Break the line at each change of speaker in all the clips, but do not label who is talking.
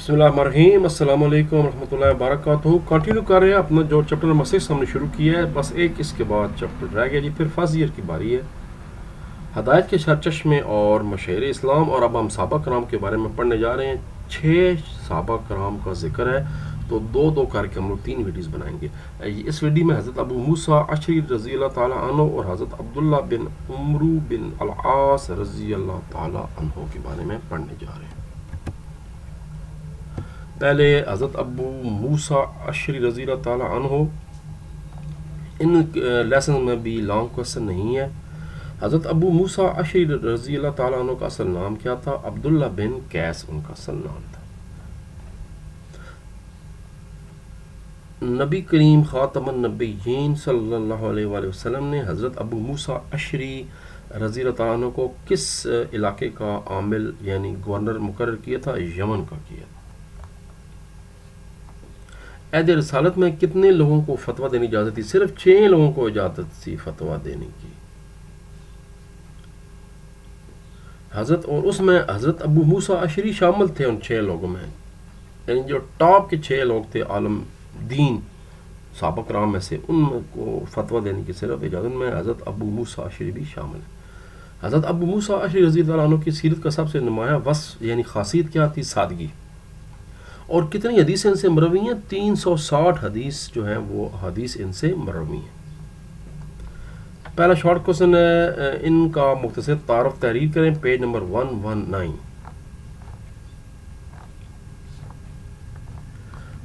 بسم اللہ الرحمن الرحیم، السلام علیکم ورحمۃ اللہ وبرکاتہ۔ کنٹینیو کر رہے ہیں اپنا جو چیپٹر نمبر 6 ہم نے شروع کیا ہے، بس ایک اس کے بعد چیپٹر رہ گیا جی، پھر فرسٹ ایئر کی باری ہے۔ ہدایت کے سرچشمے اور مشاہیر اسلام، اور اب ہم صحابہ کرام کے بارے میں پڑھنے جا رہے ہیں۔ 6 صحابہ کرام کا ذکر ہے، تو دو کر کے ہم لوگ 3 ویڈیوز بنائیں گے۔ اس ویڈیو میں حضرت ابو موسیٰ اشعری رضی اللہ تعالیٰ عنہ اور حضرت عبداللہ بن عمرو بن العاص رضی اللہ تعالیٰ عنہ کے بارے میں پڑھنے جا رہے ہیں۔ پہلے حضرت ابو موسیٰ اشعری رضی اللہ تعالیٰ عنہ، ان لیسن میں بھی لانگ کوسچن نہیں ہے۔ حضرت ابو موسیٰ اشعری رضی اللہ تعالیٰ عنہ کا اصل نام کیا تھا؟ عبداللہ بن قیس ان کا اصل نام تھا۔ نبی کریم خاتم النبیین صلی اللہ علیہ وآلہ وسلم نے حضرت ابو موسیٰ اشعری رضی اللہ تعالیٰ عنہ کو کس علاقے کا عامل یعنی گورنر مقرر کیا تھا؟ یمن کا کیا تھا۔ عہد رسالت میں کتنے لوگوں کو فتویٰ دینے کی اجازت تھی؟ صرف 6 لوگوں کو اجازت تھی فتویٰ دینے کی۔ اور اس میں حضرت ابو موسیٰ اشعری شامل تھے ان 6 لوگوں میں، یعنی جو ٹاپ کے 6 لوگ تھے عالم دین صحابہ کرام میں سے، ان کو فتویٰ دینے کی صرف اجازت میں حضرت ابو موسیٰ اشعری بھی شامل ہے۔ حضرت ابو موسیٰ اشعری رضی اللہ عنہ کی سیرت کا سب سے نمایاں وصف یعنی خاصیت کیا تھی؟ سادگی۔ اور کتنی حدیثیں ان سے مروی ہیں؟ 360 حدیث جو ہیں وہ حدیث ان سے مروی ہیں۔ پہلا شارٹ کوسچن ہے، ان کا مختصر تعارف تحریر کریں، پیج نمبر 119۔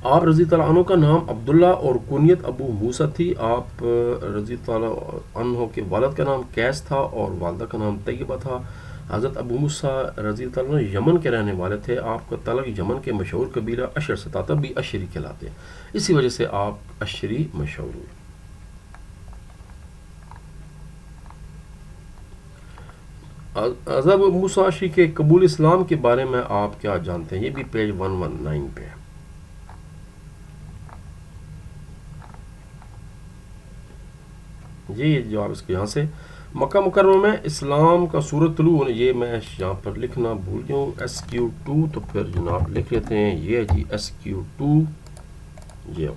آپ رضی اللہ عنہ کا نام عبداللہ اور کنیت ابو موسیٰ تھی۔ آپ رضی اللہ عنہ کے والد کا نام قیس تھا اور والدہ کا نام طیبہ تھا۔ حضرت ابو موسیٰ رضی اللہ عنہ یمن کے رہنے والے تھے۔ آپ کا تعلق یمن کے مشہور قبیلہ اشر سے تھا، تب بھی اشعری کہلاتے ہیں، اسی وجہ سے آپ اشعری مشہور ہوئے۔ حضرت ابو موسیٰ اشعری کے قبول اسلام کے بارے میں آپ کیا جانتے ہیں؟ یہ بھی پیج 119 پہ ہے۔ یہ جواب اس کے یہاں سے، مکہ مکرمہ میں اسلام کا سورج طلوع ہونے، یہ میں یہاں پر لکھنا بھول گیا ہوں، SQ2 تو پھر جناب لکھ لیتے ہیں، یہ جی SQ2، یہ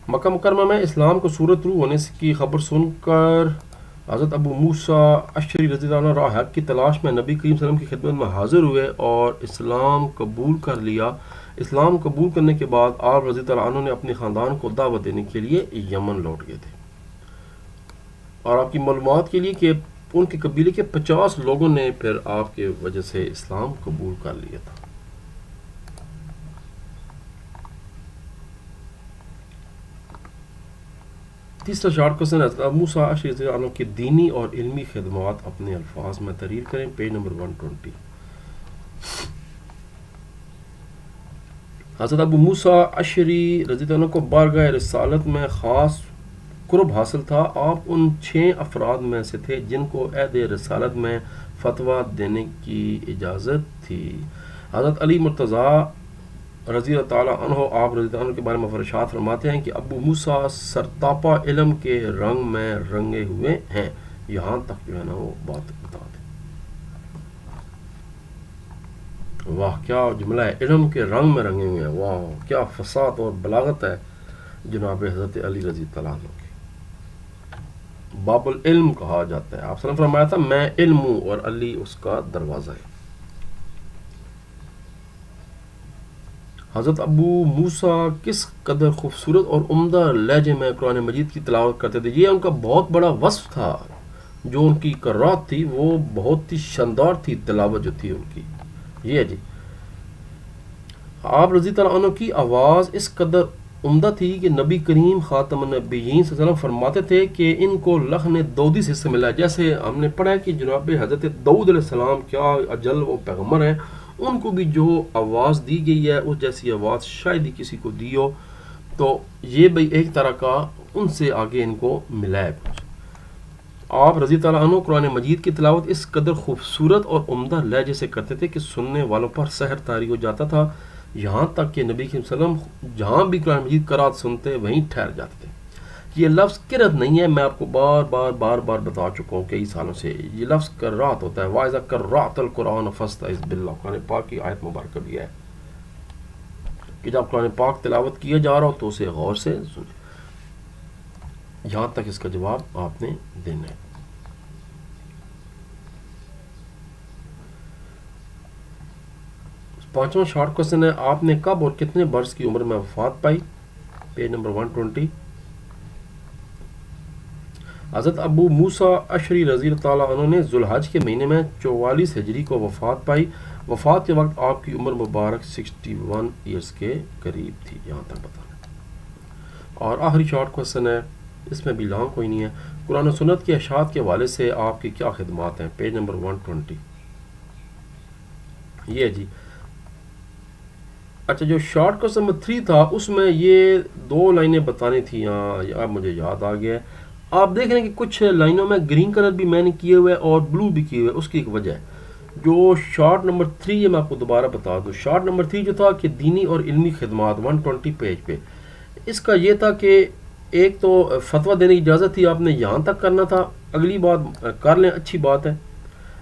مکہ مکرمہ میں اسلام کا سورج طلوع ہونے کی خبر سن کر حضرت ابو موسیٰ اشعری رضی اللہ عنہ راہ حق کی تلاش میں نبی کریم صلی اللہ علیہ وسلم کی خدمت میں حاضر ہوئے اور اسلام قبول کر لیا۔ اسلام قبول کرنے کے بعد آپ رضی اللہ عنہ نے اپنے خاندان کو دعوت دینے کے لیے یمن لوٹ گئے تھے، اور آپ کی معلومات کے لیے کہ ان کے قبیلے کے 50 لوگوں نے پھر آپ کے وجہ سے اسلام قبول کر لیا تھا۔ تیسرا شارٹ کوسچن، حضرت ابو موسیٰ اشعری رضی اللہ عنہ کی دینی اور علمی خدمات اپنے الفاظ میں تحریر کریں، پیج نمبر 120۔ حضرت ابو موسیٰ اشعری رضی اللہ عنہ کو بارگاہ رسالت میں خاص قرب حاصل تھا۔ آپ ان 6 افراد میں سے تھے جن کو عہد رسالت میں فتویٰ دینے کی اجازت تھی۔ حضرت علی مرتضیٰ رضی اللہ تعالیٰ عنہ، آپ رضی اللہ عنہ کے بارے میں ارشاد فرماتے ہیں کہ ابو موسیٰ سرتاپا علم کے رنگ میں رنگے ہوئے ہیں، یہاں تک جو ہے نا وہ بات بتا دیں۔ واہ کیا جملہ ہے، علم کے رنگ میں رنگے ہوئے ہیں، واہ کیا فصاحت اور بلاغت ہے جناب حضرت علی رضی اللہ عنہ کی۔ باب العلم کہا جاتا ہے، آپ صلی اللہ علیہ وسلم فرمایا تھا میں علم ہوں اور علی اس کا دروازہ ہے۔ حضرت ابو موسیٰ کس قدر خوبصورت اور عمدہ لہجے میں قرآن مجید کی تلاوت کرتے تھے؟ یہ ان کا بہت بڑا وصف تھا، جو ان کی قرات تھی وہ بہت ہی شاندار تھی، تلاوت جو تھی ان کی۔ یہ جی آپ رضی اللہ عنہ کی آواز اس قدر عمدہ تھی کہ نبی کریم خاتم النبیین صلی اللہ علیہ وسلم فرماتے تھے کہ ان کو لحن دودی سے ملا، جیسے ہم نے پڑھا ہے کہ جناب حضرت داؤد علیہ السلام کیا اجل وہ پیغمبر ہیں، ان کو بھی جو آواز دی گئی ہے اس جیسی آواز شاید ہی کسی کو دی ہو، تو یہ بھی ایک طرح کا ان سے آگے ان کو ملا ہے کچھ۔ آپ رضی اللہ عنہ قرآن مجید کی تلاوت اس قدر خوبصورت اور عمدہ لہجے سے کرتے تھے کہ سننے والوں پر سحر طاری ہو جاتا تھا، یہاں تک کہ نبی صلی اللہ علیہ وسلم جہاں بھی قرآن مجید قرات سنتے وہیں ٹھہر جاتے تھے۔ یہ لفظ کرت نہیں ہے، میں آپ کو بار بار بار بار بتا چکا ہوں کئی سالوں سے، یہ لفظ کرات ہوتا ہے، وَإِذَا قَرَّأْتَ الْقُرْآنَ فَاسْتَعِذْ بِاللَّهِ، قرآن پاک کی آیت مبارکہ بھی ہے کہ جب قرآن پاک تلاوت کیا جا رہا ہو تو اسے غور سے سنیں. یہاں تک اس کا جواب آپ نے دینا ہے. پانچواں شارٹ کوشچن ہے، آپ نے کب اور کتنے برس کی عمر میں وفات پائی؟ Page number 120. حضرت ابو موسیٰ اشعری رضی اللہ تعالیٰ عنہ نے ذوالحج کے مہینے میں 44 ہجری کو وفات پائی. وفات کے وقت آپ کی عمر مبارک 61 ایئرس کے قریب تھی. یہاں تک بتانا. اور آخری شارٹ کوشچن ہے، اس میں بھی لانگ کوئی نہیں ہے، قرآن و سنت کے اشاعت کے حوالے سے آپ کی کیا خدمات ہیں؟ Page number 120. یہ جی اچھا، جو شارٹ کوشچن نمبر 3 تھا اس میں یہ 2 لائنیں بتانی تھیں. اب مجھے یاد آ گیا ہے. آپ دیکھ رہے ہیں کہ کچھ لائنوں میں گرین کلر بھی میں نے کیے ہوئے اور بلو بھی کیے ہوئے. اس کی ایک وجہ ہے. جو شارٹ نمبر 3 یہ میں آپ کو دوبارہ بتا دوں. شارٹ نمبر 3 جو تھا کہ دینی اور علمی خدمات 120 پیج پہ، اس کا یہ تھا کہ ایک تو فتویٰ دینے کی اجازت تھی، آپ نے یہاں تک کرنا تھا. اگلی بات کر لیں، اچھی بات ہے،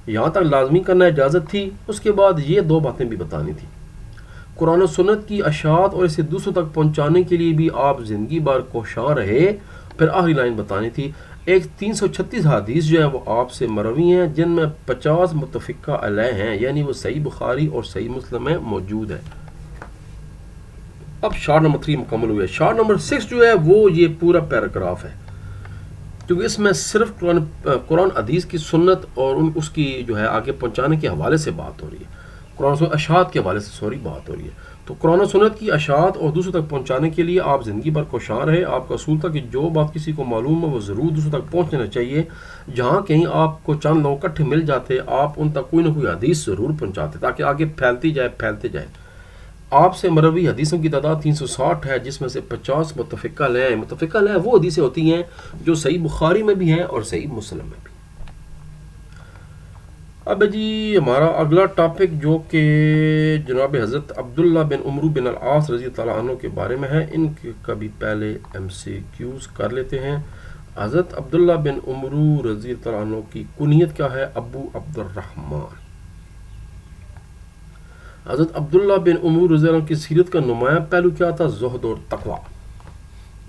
یہاں تک لازمی کرنا اجازت تھی. اس کے بعد یہ 2 باتیں بھی بتانی تھی، قرآن و سنت کی اشاعت اور اسے دوسروں تک پہنچانے کے لیے بھی آپ زندگی بھر کوشاں رہے. پھر آخری لائن بتانی تھی، ایک 336 حدیث جو ہے وہ آپ سے مروی ہیں جن میں 50 متفقہ علیہ ہیں، یعنی وہ صحیح بخاری اور صحیح مسلم میں موجود ہے. اب شارٹ نمبر 3 مکمل ہوئے. شارٹ نمبر 6 جو ہے وہ یہ پورا پیراگراف ہے، کیونکہ اس میں صرف قرآن حدیث کی سنت اور اس کی جو ہے آگے پہنچانے کے حوالے سے بات ہو رہی ہے، قرآن و سنت اشاعت کے حوالے سے بات ہو رہی ہے. تو قرآن و سنت کی اشاعت اور دوسروں تک پہنچانے کے لیے آپ زندگی بھر کوشاں رہے. آپ کا اصول تھا کہ جو بات کسی کو معلوم ہو وہ ضرور دوسروں تک پہنچنا چاہیے. جہاں کہیں آپ کو چند لوگ اکٹھے مل جاتے، آپ ان تک کوئی نہ کوئی حدیث ضرور پہنچاتے تاکہ آگے پھیلتی جائے. آپ سے مروی حدیثوں کی تعداد 360 ہے، جس میں سے 50 متفقہ علیہ ہیں. متفقہ علیہ وہ حدیثیں ہوتی ہیں جو صحیح بخاری میں بھی ہیں اور صحیح مسلم میں بھی. اب جی ہمارا اگلا ٹاپک جو کہ جناب حضرت عبداللہ بن عمرو بن العاص رضی اللہ عنہ کے بارے میں ہے، ان کا بھی پہلے MCQs کر لیتے ہیں. حضرت عبداللہ بن عمرو رضی اللہ عنہ کی کنیت کیا ہے؟ ابو عبد الرحمن. حضرت عبداللہ بن عمرو رضی اللہ عنہ کی سیرت کا نمایاں پہلو کیا تھا؟ زہد اور تقوی.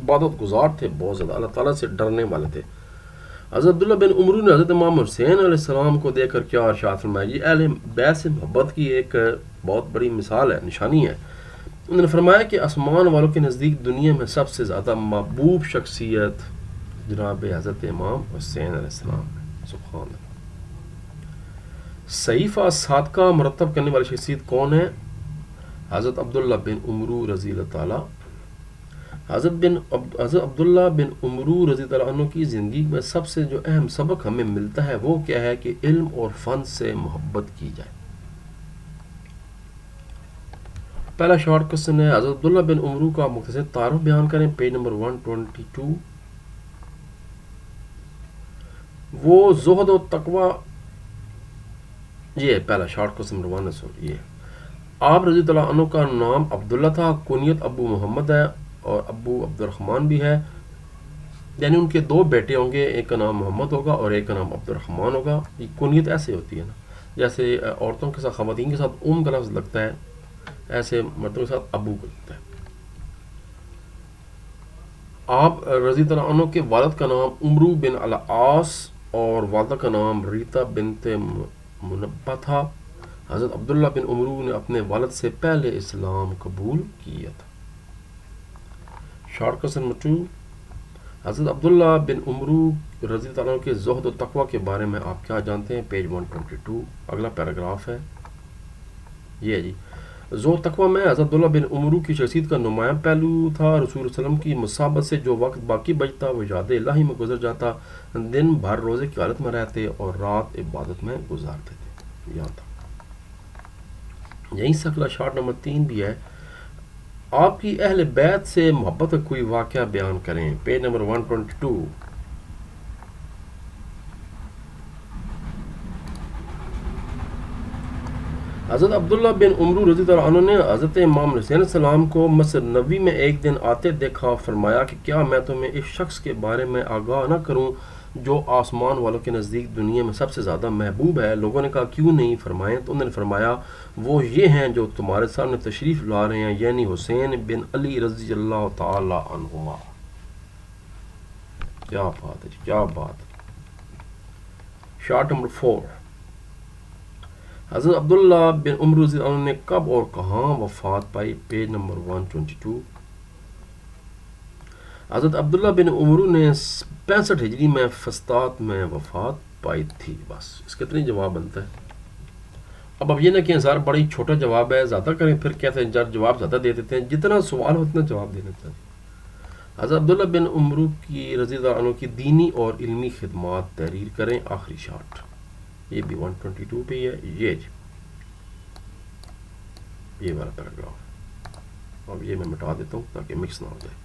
عبادت گزار تھے، بہت زیادہ اللہ تعالیٰ سے ڈرنے والے تھے. حضرت عبداللہ بن عمرو نے حضرت امام حسین علیہ السلام کو دیکھ کر کیا ارشاد فرمایا؟ یہ اہل بیت سے محبت کی ایک بہت بڑی مثال ہے، نشانی ہے. انہوں نے فرمایا کہ آسمان والوں کے نزدیک دنیا میں سب سے زیادہ محبوب شخصیت جناب حضرت امام حسین علیہ السلام ہے. سبحان اللہ. صحیفہ صادقہ مرتب کرنے والی شخصیت کون ہے؟ حضرت عبداللہ بن عمرو رضی اللہ تعالیٰ. حضرت عبداللہ بن عمرو رضی اللہ عنہ کی زندگی میں سب سے جو اہم سبق ہمیں ملتا ہے وہ کیا ہے کہ علم اور فن سے محبت کی جائے. پہلا شارٹ کوشچن ہے، حضرت عبداللہ بن عمرو کا مختصر تعارف بیان کریں. Page number 122. وہ زہد و تقوی، یہ پہلا شارٹ کوشچن نمبر 1 ہے. یہ آپ رضی اللہ عنہ کا نام عبداللہ تھا، کنیت ابو محمد ہے اور ابو عبد الرحمن بھی ہے، یعنی ان کے 2 بیٹے ہوں گے، ایک کا نام محمد ہوگا اور ایک کا نام عبد الرحمن ہوگا. یہ کنیت ایسے ہوتی ہے نا، جیسے عورتوں کے ساتھ خواتین کے ساتھ کا لفظ لگتا ہے، ایسے مردوں کے ساتھ ابو کا لگتا ہے. آپ رضی اللہ عنہ کے والد کا نام عمرو بن العاص اور والدہ کا نام ریتا بنت منبہ تھا. حضرت عبداللہ بن عمرو نے اپنے والد سے پہلے اسلام قبول کیا تھا. شارٹ کوشچن نمبر 2، حضرت عبداللہ بن عمرو رضی اللہ عنہ کے زہد و تقوی کے بارے میں آپ کیا جانتے ہیں؟ پیج 122. اگلا پیراگراف ہے یہ جی. زہد و تقوی میں حضرت عبداللہ بن عمرو کی شخصیت کا نمایاں پہلو تھا. رسول اللہ علیہ وسلم کی مصابت سے جو وقت باقی بچتا وہ یاد الہی میں گزر جاتا. دن بھر روزے کی حالت میں رہتے اور رات عبادت میں گزارتے تھے. یہاں تک. یہیں سے اگلا شارٹ نمبر 3 بھی ہے، آپ کی اہل بیت سے محبت کا کوئی واقعہ بیان کریں. Page number 122. حضرت عبداللہ بن عمرو رضی اللہ عنہ نے حضرت امام حسین علیہ السلام کو مسجد نبوی میں ایک دن آتے دیکھا. فرمایا کہ کیا میں تمہیں اس شخص کے بارے میں آگاہ نہ کروں جو آسمان والوں کے نزدیک دنیا میں سب سے زیادہ محبوب ہے؟ لوگوں نے کہا کیوں نہیں فرمائیں؟ تو انہوں نے فرمایا وہ یہ ہیں جو تمہارے سامنے تشریف لا رہے ہیں، یعنی حسین بن علی رضی اللہ تعالی عنہما. کیا بات ہے، کیا بات. Short number 4. حضرت عبداللہ بن عمرو رضی اللہ عنہ نے کب اور کہاں وفات پائی؟ Page number 122. حضرت عبداللہ بن عمرو نے 65 ہجری میں فسطاط میں وفات پائی تھی. بس اس کا اتنی جواب بنتا ہے. اب یہ نہ کہ سر بڑی چھوٹا جواب ہے، زیادہ کریں پھر کہتے ہیں جواب زیادہ دے دیتے ہیں. جتنا سوال ہو اتنا جواب دینا چاہیے. حضرت عبداللہ بن عمرو کی رضی اللہ عنہ کی دینی اور علمی خدمات تحریر کریں. آخری شارٹ یہ بھی 122 پہ ہے. یہ والا پیراگراف اب یہ میں مٹا دیتا ہوں تاکہ مکس نہ ہو جائے.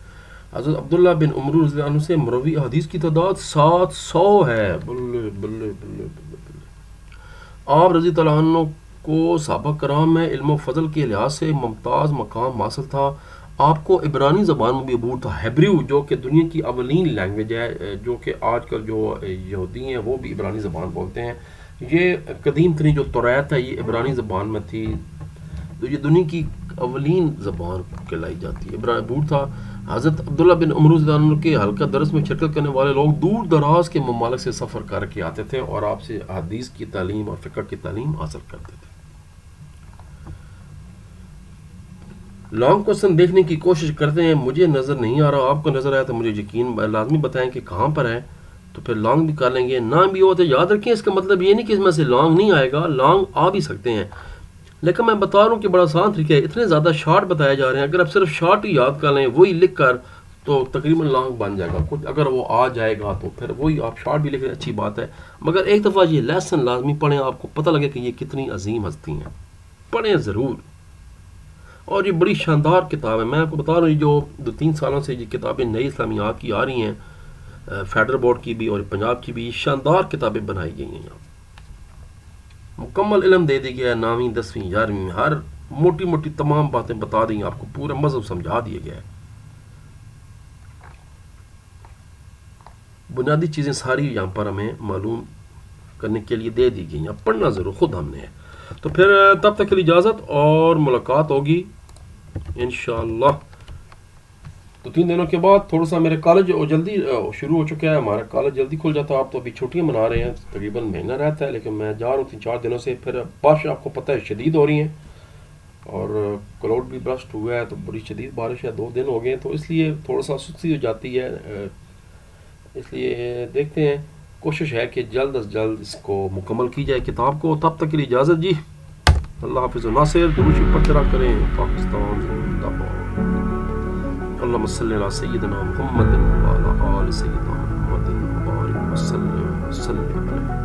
حضرت عبداللہ بن عمرو رضی اللہ عنہ سے مروی احادیث کی تعداد 700 ہے. بلے بلے بلے بلے بلے. آپ رضی اللہ عنہ کو صحابہ کرام میں علم و فضل کے لحاظ سے ممتاز مقام حاصل تھا. آپ کو عبرانی زبان میں بھی عبور تھا. ہیبریو جو کہ دنیا کی اولین لینگویج ہے، جو کہ آج کل جو یہودی ہیں وہ بھی عبرانی زبان بولتے ہیں. یہ قدیم ترین جو توریت ہے یہ عبرانی زبان میں تھی. تو یہ دنیا کی اولین زبان کہلائی جاتی ہے. عبور تھا. حضرت عبداللہ بن عمرو رضی اللہ عنہ کے حلقہ درس میں شرکت کرنے والے لوگ دور دراز کے ممالک سے سفر کر کے آتے تھے اور آپ سے حدیث کی تعلیم اور فقہ کی تعلیم حاصل کرتے تھے. لانگ کوسچن دیکھنے کی کوشش کرتے ہیں. مجھے نظر نہیں آ رہا، آپ کو نظر آیا تو مجھے یقین لازمی بتائیں کہ کہاں پر ہے، تو پھر لانگ بھی کر لیں گے. نہ بھی ہو تو یاد رکھیں اس کا مطلب یہ نہیں کہ اس میں سے لانگ نہیں آئے گا، لانگ آ بھی سکتے ہیں. لیکن میں بتا رہا ہوں کہ بڑا آسان طریقہ ہے. اتنے زیادہ شارٹ بتائے جا رہے ہیں، اگر آپ صرف شارٹ ہی یاد کر لیں وہی لکھ کر تو تقریباً لانگ بن جائے گا. کچھ اگر وہ آ جائے گا تو پھر وہی آپ شارٹ بھی لکھ لیں، اچھی بات ہے. مگر ایک دفعہ یہ لیسن لازمی پڑھیں، آپ کو پتہ لگے کہ یہ کتنی عظیم ہستی ہیں. پڑھیں ضرور. اور یہ بڑی شاندار کتاب ہے. میں آپ کو بتا رہا ہوں جو 2-3 سالوں سے یہ کتابیں نئی اسلامیات کی آ رہی ہیں، فیڈرل بورڈ کی بھی اور پنجاب کی بھی، شاندار کتابیں بنائی گئی ہیں. یہاں مکمل علم دے دی گیا ہے. 9ویں 10ویں 11ویں ہر موٹی موٹی تمام باتیں بتا دی ہیں آپ کو. پورا مذہب سمجھا دیا گیا ہے. بنیادی چیزیں ساری یہاں پر ہمیں معلوم کرنے کے لیے دے دی گئی ہیں. اب پڑھنا ضرور خود ہم نے ہے. تو پھر تب تک کے لیے اجازت اور ملاقات ہوگی انشاءاللہ. تو 3 دنوں کے بعد تھوڑا سا میرے کالج جلدی شروع ہو چکا ہے. ہمارا کالج جلدی کھل جاتا ہے. آپ تو ابھی چھٹیاں منا رہے ہیں، تقریباً مہینہ رہتا ہے، لیکن میں جا رہا ہوں 3-4 دنوں سے. پھر بارش آپ کو پتہ ہے شدید ہو رہی ہیں اور کلاؤڈ بھی برسٹ ہوا ہے، تو بڑی شدید بارش ہے. 2 دن ہو گئے ہیں، تو اس لیے تھوڑا سا سستی ہو جاتی ہے. اس لیے دیکھتے ہیں، کوشش ہے کہ جلد از جلد اس کو مکمل کی جائے کتاب کو. تب تک کے لیے اجازت جی. اللہ حافظ و ناصر. درود شریف پڑھتے رہا کریں. پاکستان زندہ باد. اللہم صلی علی سیدنا محمد وعلی آل سیدنا محمد وبارک وسلم علیہ.